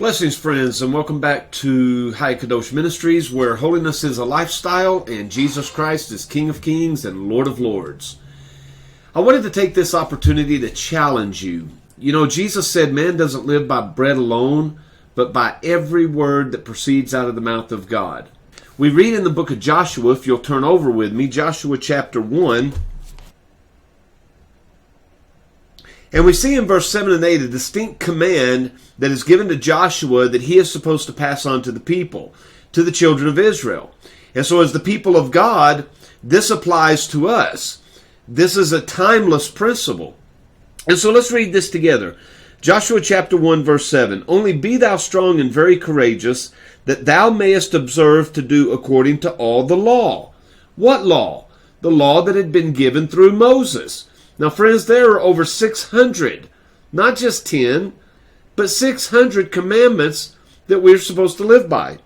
Blessings, friends, and welcome back to Hayy Kadosh Ministries, where holiness is a lifestyle and Jesus Christ is King of Kings and Lord of Lords. I wanted to take this opportunity to challenge you. You know, Jesus said man doesn't live by bread alone, but by every word that proceeds out of the mouth of God. We read in the book of Joshua, if you'll turn over with me, Joshua chapter 1. And we see in verse 7 and 8 a distinct command that is given to Joshua that he is supposed to pass on to the people, to the children of Israel. And so as the people of God, this applies to us. This is a timeless principle. And so let's read this together. Joshua chapter 1 verse 7. Only be thou strong and very courageous, that thou mayest observe to do according to all the law. What law? The law that had been given through Moses. Now, friends, there are over 600, not just 10, but 600 commandments that we're supposed to live by,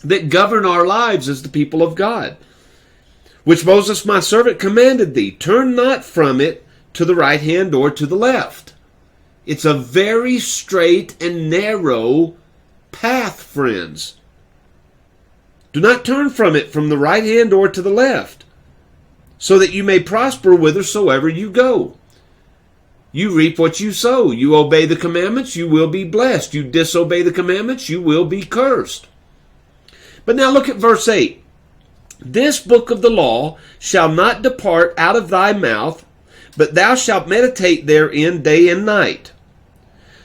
that govern our lives as the people of God, which Moses my servant commanded thee. Turn not from it to the right hand or to the left. It's a very straight and narrow path, friends. Do not turn from it from the right hand or to the left, so that you may prosper whithersoever you go. You reap what you sow. You obey the commandments, you will be blessed. You disobey the commandments, you will be cursed. But now look at verse 8. This book of the law shall not depart out of thy mouth, but thou shalt meditate therein day and night.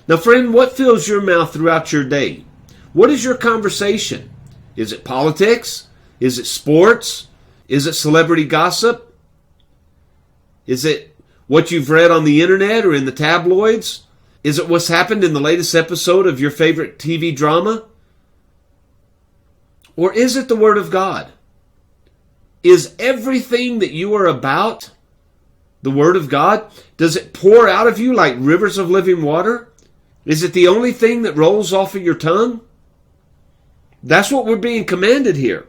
Now, friend, what fills your mouth throughout your day? What is your conversation? Is it politics? Is it sports? Is it celebrity gossip? Is it what you've read on the internet or in the tabloids? Is it what's happened in the latest episode of your favorite TV drama? Or is it the Word of God? Is everything that you are about the Word of God? Does it pour out of you like rivers of living water? Is it the only thing that rolls off of your tongue? That's what we're being commanded here.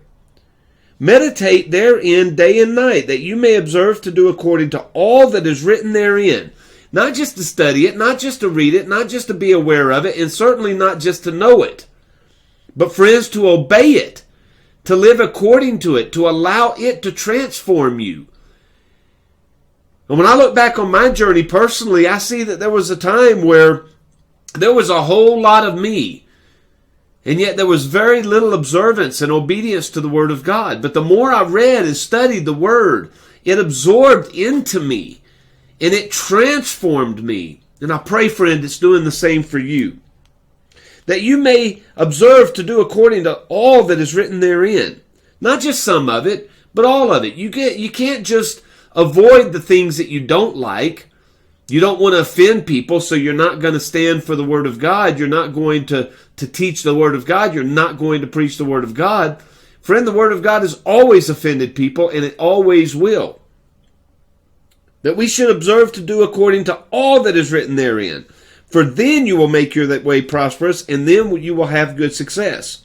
Meditate therein day and night, that you may observe to do according to all that is written therein. Not just to study it, not just to read it, not just to be aware of it, and certainly not just to know it. But friends, to obey it, to live according to it, to allow it to transform you. And when I look back on my journey personally, I see that there was a time where there was a whole lot of me. And yet there was very little observance and obedience to the Word of God. But the more I read and studied the Word, it absorbed into me. And it transformed me. And I pray, friend, it's doing the same for you. That you may observe to do according to all that is written therein. Not just some of it, but all of it. You can't just avoid the things that you don't like. You don't want to offend people, so you're not going to stand for the Word of God. You're not going to teach the Word of God. You're not going to preach the Word of God. Friend, the Word of God has always offended people, and it always will. That we should observe to do according to all that is written therein. For then you will make your way prosperous, and then you will have good success.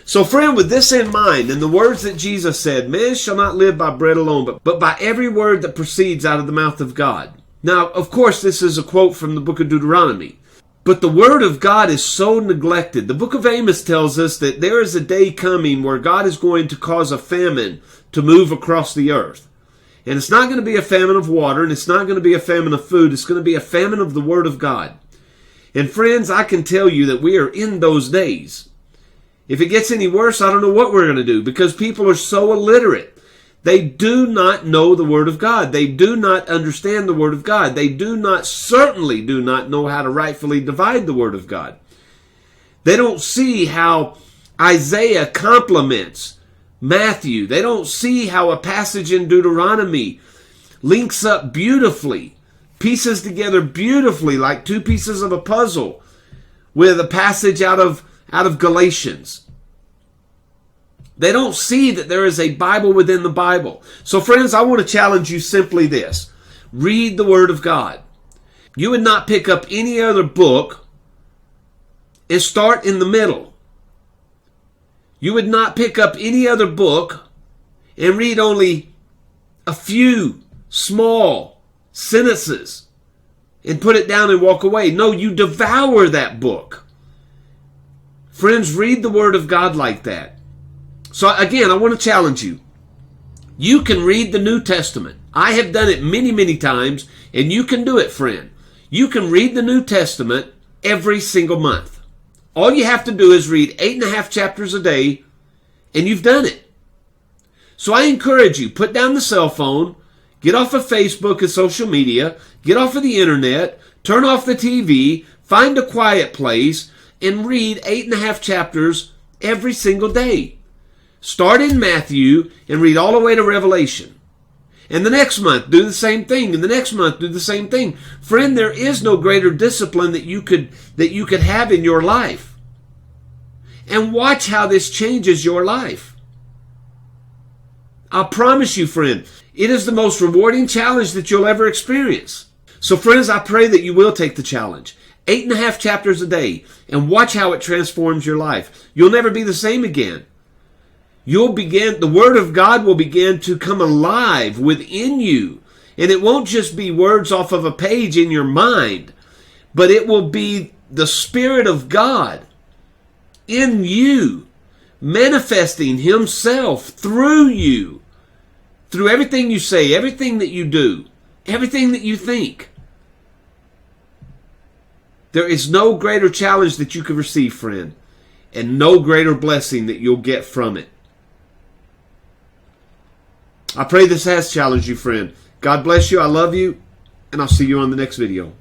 So, friend, with this in mind, and the words that Jesus said, man shall not live by bread alone, but by every word that proceeds out of the mouth of God. Now, of course, this is a quote from the book of Deuteronomy. But the Word of God is so neglected. The book of Amos tells us that there is a day coming where God is going to cause a famine to move across the earth. And it's not going to be a famine of water, and it's not going to be a famine of food. It's going to be a famine of the Word of God. And friends, I can tell you that we are in those days. If it gets any worse, I don't know what we're going to do, because people are so illiterate. They do not know the Word of God. They do not understand the Word of God. They certainly do not know how to rightfully divide the Word of God. They don't see how Isaiah complements Matthew. They don't see how a passage in Deuteronomy links up beautifully, pieces together beautifully like two pieces of a puzzle with a passage out of Galatians. They don't see that there is a Bible within the Bible. So friends, I want to challenge you simply this. Read the Word of God. You would not pick up any other book and start in the middle. You would not pick up any other book and read only a few small sentences and put it down and walk away. No, you devour that book. Friends, read the Word of God like that. So again, I want to challenge you. You can read the New Testament. I have done it many, many times, and you can do it, friend. You can read the New Testament every single month. All you have to do is read 8.5 chapters a day, and you've done it. So I encourage you, put down the cell phone, get off of Facebook and social media, get off of the internet, turn off the TV, find a quiet place, and read 8.5 chapters every single day. Start in Matthew and read all the way to Revelation. And the next month, do the same thing. And the next month, do the same thing. Friend, there is no greater discipline that you could have in your life. And watch how this changes your life. I promise you, friend, it is the most rewarding challenge that you'll ever experience. So friends, I pray that you will take the challenge. 8.5 chapters a day, and watch how it transforms your life. You'll never be the same again. The Word of God will begin to come alive within you. And it won't just be words off of a page in your mind, but it will be the Spirit of God in you, manifesting Himself through you, through everything you say, everything that you do, everything that you think. There is no greater challenge that you could receive, friend, and no greater blessing that you'll get from it. I pray this has challenged you, friend. God bless you. I love you, and I'll see you on the next video.